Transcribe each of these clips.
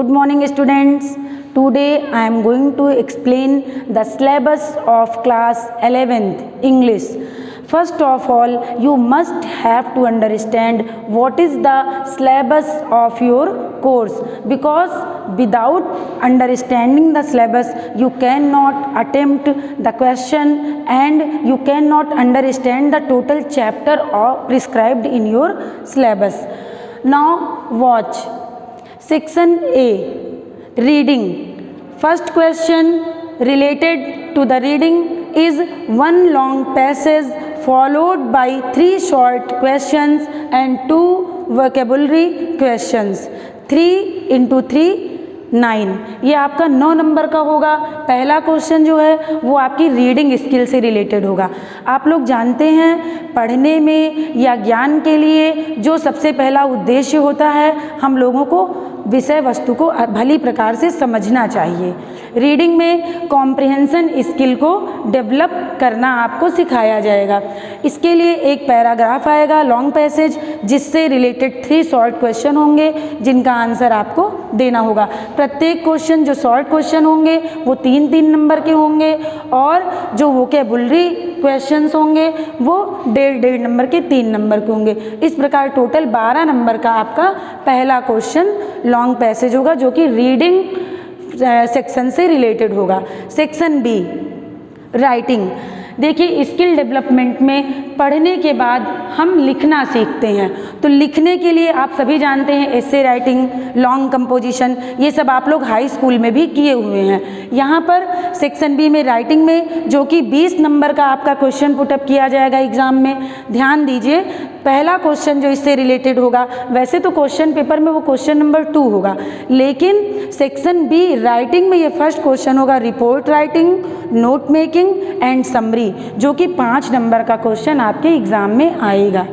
Good morning students. Today I am going to explain the syllabus of class 11th English. First of all, you must have to understand what is the syllabus of your course, because without understanding the syllabus you cannot attempt the question and you cannot understand the total chapter or prescribed in your syllabus. Now watch. Section A, reading. First question related to the reading is one long passage followed by 3 short questions and 2 vocabulary questions. 3 into 3 9, ये आपका 9 number का होगा। पहला question जो है वो आपकी reading skill से रिलेटेड होगा। आप लोग जानते हैं पढ़ने में या ज्ञान के लिए जो सबसे पहला उद्देश्य होता है, हम लोगों को विषय वस्तु को भली प्रकार से समझना चाहिए। रीडिंग में कॉम्प्रिहेंशन स्किल को डेवलप करना आपको सिखाया जाएगा। इसके लिए एक पैराग्राफ आएगा, लॉन्ग पैसेज, जिससे रिलेटेड 3 शॉर्ट क्वेश्चन होंगे जिनका आंसर आपको देना होगा। प्रत्येक क्वेश्चन जो शॉर्ट क्वेश्चन होंगे वो 3-3 नंबर के होंगे और जो वोकैबुलरी क्वेश्चंस होंगे वो 1.5 नंबर के 3 नंबर के होंगे। इस प्रकार टोटल 12 नंबर का आपका पहला क्वेश्चन लॉन्ग पैसेज होगा जो कि रीडिंग सेक्शन से रिलेटेड होगा। Section B, writing. देखिए, स्किल डेवलपमेंट में पढ़ने के बाद हम लिखना सीखते हैं, तो लिखने के लिए आप सभी जानते हैं एसे राइटिंग, लॉन्ग कंपोजिशन, ये सब आप लोग हाई स्कूल में भी किए हुए हैं। यहाँ पर सेक्शन बी में राइटिंग में जो कि 20 नंबर का आपका क्वेश्चन पुटअप किया जाएगा एग्जाम में। ध्यान दीजिए, पहला क्वेश्चन जो इससे रिलेटेड होगा, वैसे तो क्वेश्चन पेपर में वो क्वेश्चन नंबर 2 होगा, लेकिन सेक्शन बी राइटिंग में ये फर्स्ट क्वेश्चन होगा report writing, note making and summary, जो कि 5 नंबर का क्वेश्चन आपके एग्जाम में आएगा।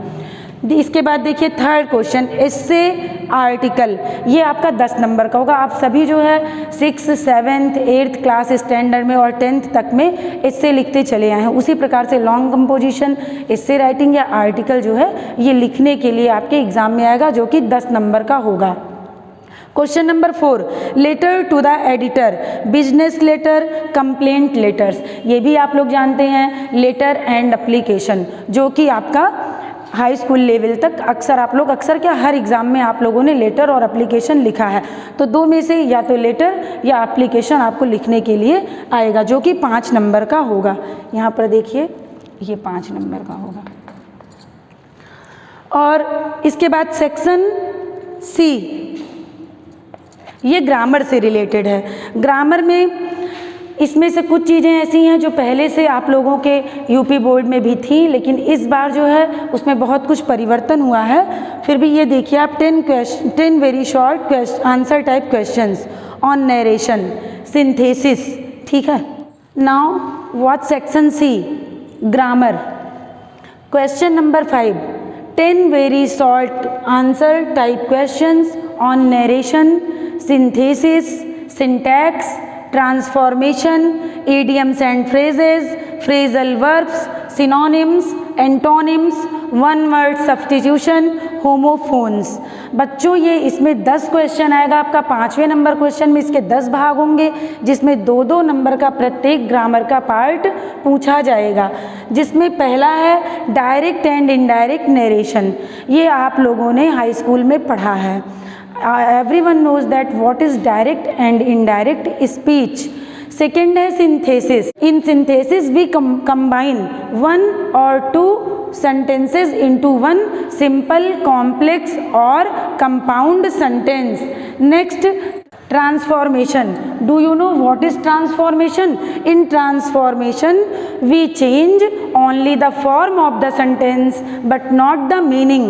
इसके बाद देखिए थर्ड क्वेश्चन एसे आर्टिकल, ये आपका 10 नंबर का होगा। आप सभी जो है 6th, 7th, 8th class standard में और 10th तक में एसे लिखते चले आए हैं। उसी प्रकार से लॉन्ग कंपोजिशन, एसे राइटिंग या आर्टिकल जो है ये लिखने के लिए आपके एग्जाम में आएगा, जो कि 10 नंबर का होगा। Question number 4, letter to the editor, business letter, complaint letters, ये भी आप लोग जानते हैं लेटर एंड एप्लीकेशन, जो कि आपका हाई स्कूल लेवल तक अक्सर क्या हर एग्ज़ाम में आप लोगों ने लेटर और एप्लीकेशन लिखा है। तो 2 में से या तो लेटर या एप्लीकेशन आपको लिखने के लिए आएगा, जो कि 5 नंबर का होगा। यहाँ पर देखिए ये 5 नंबर का होगा। और इसके बाद सेक्शन सी, ये ग्रामर से रिलेटेड है। ग्रामर में इसमें से कुछ चीज़ें ऐसी हैं जो पहले से आप लोगों के यूपी बोर्ड में भी थी, लेकिन इस बार जो है उसमें बहुत कुछ परिवर्तन हुआ है। फिर भी ये देखिए आप 10 very short answer type questions on narration, synthesis, ठीक है। Now what section C, grammar. Question number 5, 10 very short answer type questions on narration, synthesis, syntax, transformation, idioms and phrases, phrasal verbs, synonyms, antonyms, one word substitution, homophones। बच्चों ये इसमें 10 question आएगा आपका। 5वें number question में इसके 10 भाग होंगे, जिसमें 2-2 नंबर का प्रत्येक ग्रामर का पार्ट पूछा जाएगा। जिसमें पहला है डायरेक्ट एंड इनडायरेक्ट नरेशन, ये आप लोगों ने हाई स्कूल में पढ़ा है। Everyone knows that what is direct and indirect speech. Second है synthesis. In synthesis we combine 1 or 2 sentences into one simple, complex or compound sentence. Next, transformation. Do you know what is transformation? In transformation we change only the form of the sentence but not the meaning.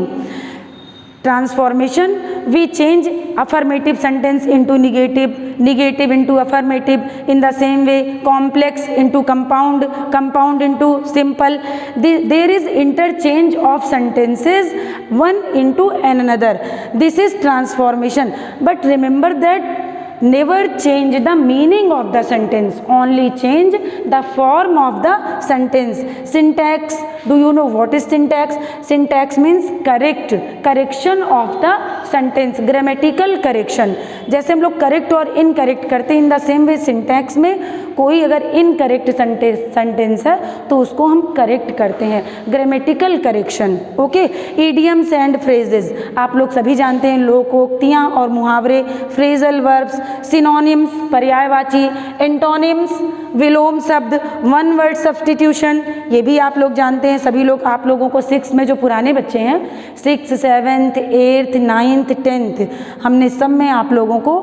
Transformation, we change affirmative sentence into negative, negative into affirmative. In the same way, complex into compound, compound into simple. There is interchange of sentences one into another. This is transformation. But remember that never change the meaning of the sentence, only change the form of the sentence. Syntax, do you know what is syntax? Syntax means correction of the sentence, grammatical correction. जैसे हम लोग correct और incorrect करते हैं, in the same way syntax में कोई अगर incorrect sentence है तो उसको हम करेक्ट करते हैं, grammatical correction. Okay. Idioms and phrases, आप लोग सभी जानते हैं, लोकोक्तियाँ और मुहावरे, फ्रेजल वर्ब्स, सिनोनिम्स पर्यायवाची, एंटोनिम्स विलोम शब्द, वन वर्ड सब्स्टिट्यूशन, ये भी आप लोग जानते हैं सभी लोग. आप लोगों को 6 में जो पुराने बच्चे हैं 6th 7th 8th 9th 10th, हमने सब में आप लोगों को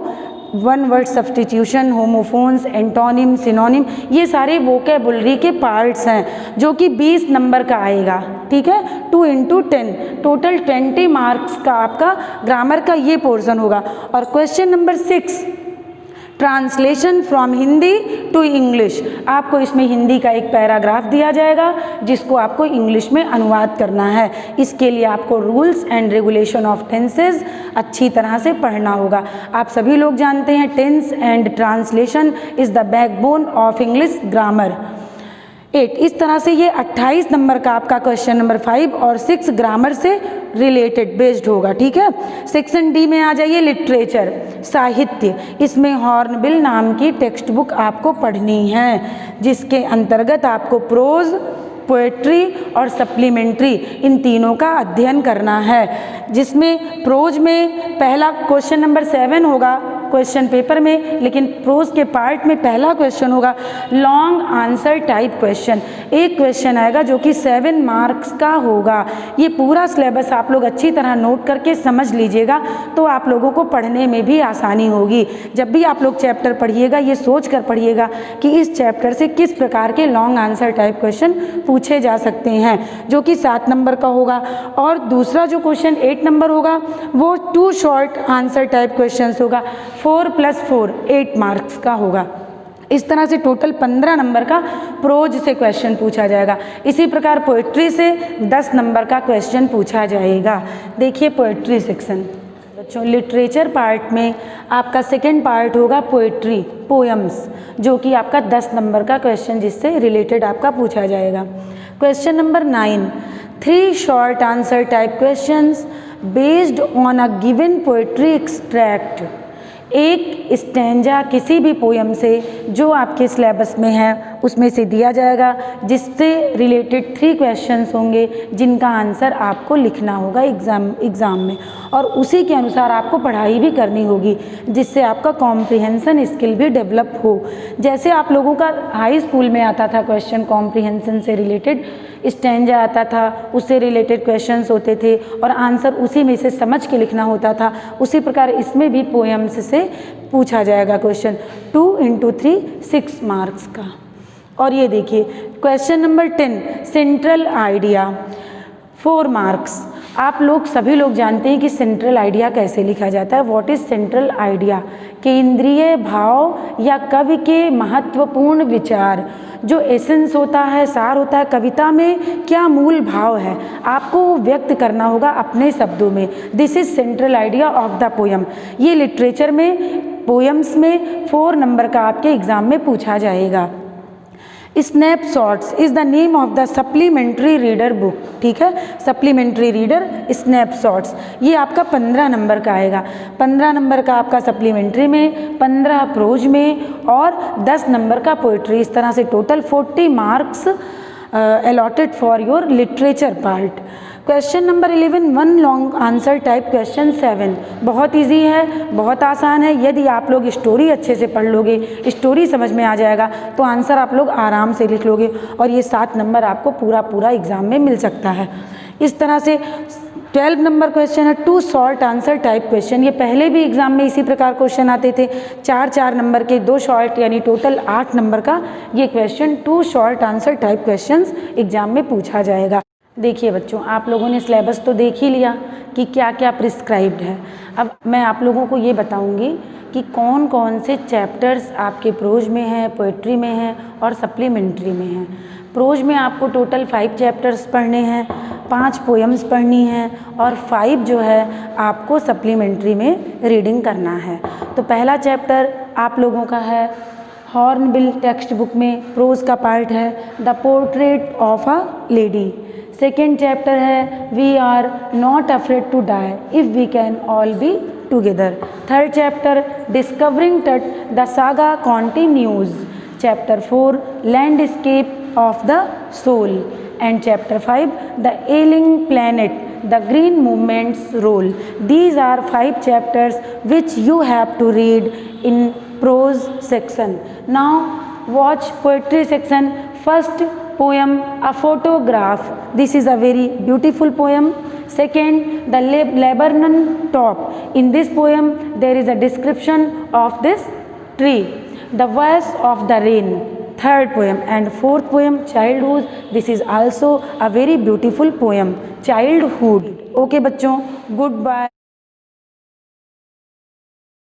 one word substitution, homophones, antonym, synonym, ये सारे वोकेबुलरी के पार्ट्स हैं जो कि 20 नंबर का आएगा. ठीक है. 2 × 10 टोटल 20 मार्क्स का आपका ग्रामर का ये पोर्शन होगा. और question number 6, translation from Hindi to English. आपको इसमें हिंदी का एक पैराग्राफ दिया जाएगा जिसको आपको इंग्लिश में अनुवाद करना है. इसके लिए आपको rules and regulation of tenses अच्छी तरह से पढ़ना होगा. आप सभी लोग जानते हैं tense and translation is the backbone of English grammar. 8 इस तरह से ये 28 नंबर का आपका क्वेश्चन नंबर 5 और 6 ग्रामर से रिलेटेड बेस्ड होगा. ठीक है. सेक्शन डी में आ जाइए, लिटरेचर, साहित्य. इसमें हॉर्नबिल नाम की टेक्स्ट बुक आपको पढ़नी है जिसके अंतर्गत आपको प्रोज, पोएट्री और सप्लीमेंट्री इन तीनों का अध्ययन करना है. जिसमें प्रोज में पहला क्वेश्चन नंबर 7 होगा क्वेश्चन पेपर में, लेकिन प्रोज के पार्ट में पहला क्वेश्चन होगा लॉन्ग आंसर टाइप क्वेश्चन. एक क्वेश्चन आएगा जो कि 7 मार्क्स का होगा. ये पूरा सिलेबस आप लोग अच्छी तरह नोट करके समझ लीजिएगा तो आप लोगों को पढ़ने में भी आसानी होगी. जब भी आप लोग चैप्टर पढ़िएगा ये सोच कर पढ़िएगा कि इस चैप्टर से किस प्रकार के लॉन्ग आंसर टाइप क्वेश्चन पूछे जा सकते हैं, जो कि 7 नंबर का होगा. और दूसरा जो क्वेश्चन 8 नंबर होगा वो 2 शॉर्ट आंसर टाइप क्वेश्चन होगा. 4 + 4 8 मार्क्स का होगा. इस तरह से टोटल 15 नंबर का प्रोज से क्वेश्चन पूछा जाएगा. इसी प्रकार पोएट्री से 10 नंबर का क्वेश्चन पूछा जाएगा. देखिए पोएट्री सेक्शन. बच्चों लिटरेचर पार्ट में आपका सेकंड पार्ट होगा पोएट्री, पोएम्स, जो कि आपका 10 नंबर का क्वेश्चन जिससे रिलेटेड आपका पूछा जाएगा. Question number 9, 3 short answer type questions based on a given poetry extract. एक स्टैंजा किसी भी पोएम से जो आपके सिलेबस में है उसमें से दिया जाएगा जिससे रिलेटेड 3 क्वेश्चंस होंगे जिनका आंसर आपको लिखना होगा एग्ज़ाम में, और उसी के अनुसार आपको पढ़ाई भी करनी होगी जिससे आपका कॉम्प्रिहेंशन स्किल भी डेवलप हो. जैसे आप लोगों का हाई स्कूल में आता था क्वेश्चन कॉम्प्रिहेंशन से रिलेटेड, स्टैंजा आता था, उससे रिलेटेड क्वेश्चंस होते थे और आंसर उसी में से समझ के लिखना होता था, उसी प्रकार इसमें भी पोएम्स से पूछा जाएगा क्वेश्चन. 2 × 3 6 मार्क्स का. और ये देखिए question number 10, central idea, 4 marks. आप लोग सभी लोग जानते हैं कि सेंट्रल आइडिया कैसे लिखा जाता है. What is central idea? केंद्रीय भाव या कवि के महत्वपूर्ण विचार, जो एसेंस होता है, सार होता है, कविता में क्या मूल भाव है आपको व्यक्त करना होगा अपने शब्दों में. This is central idea of the poem. ये लिटरेचर में पोएम्स में 4 नंबर का आपके एग्जाम में पूछा जाएगा. Snapshots is the name of the supplementary reader book. ठीक है. सप्लीमेंट्री रीडर स्नैपशॉट्स, ये आपका 15 नंबर का आएगा. 15 नंबर का आपका सप्लीमेंट्री में, 15 प्रोज में और 10 नंबर का पोइट्री. इस तरह से total 40 marks allotted for your literature part. Question number 11, 1 long answer type question 7. बहुत इजी है, बहुत आसान है. यदि आप लोग स्टोरी अच्छे से पढ़ लोगे, स्टोरी समझ में आ जाएगा तो आंसर आप लोग आराम से लिख लोगे और ये 7 नंबर आपको पूरा एग्ज़ाम में मिल सकता है. इस तरह से 12 नंबर क्वेश्चन है 2 शॉर्ट आंसर टाइप क्वेश्चन. ये पहले भी एग्जाम में इसी प्रकार क्वेश्चन आते थे. 4 नंबर के 2 शॉर्ट यानी टोटल 8 नंबर का ये question 2 short answer type questions exam में पूछा जाएगा. देखिए बच्चों, आप लोगों ने सिलेबस तो देख ही लिया कि क्या क्या प्रिस्क्राइब्ड है। अब मैं आप लोगों को ये बताऊंगी कि कौन कौन से चैप्टर्स आपके प्रोज में हैं, पोएट्री में हैं और सप्लीमेंट्री में हैं। प्रोज में आपको टोटल 5 चैप्टर्स पढ़ने हैं, 5 पोएम्स पढ़नी हैं और 5 जो है आपको सप्लीमेंट्री में रीडिंग करना है। तो पहला चैप्टर आप लोगों का है हॉर्नबिल, टेक्स्ट बुक में प्रोज का पार्ट है the portrait of a lady. Second chapter है we are not afraid to die if we can all be together. Third chapter discovering Tut the saga continues. Chapter 4 landscape of the soul and chapter 5 the ailing planet the green movements role. These are 5 chapters which you have to read in prose section. Now watch poetry section. First poem a photograph. This is a very beautiful poem. Second, the Lebanon top. In this poem there is a description of this tree. The voice of the rain. Third poem and fourth poem childhood. This is also a very beautiful poem, childhood. Okay बच्चों, goodbye.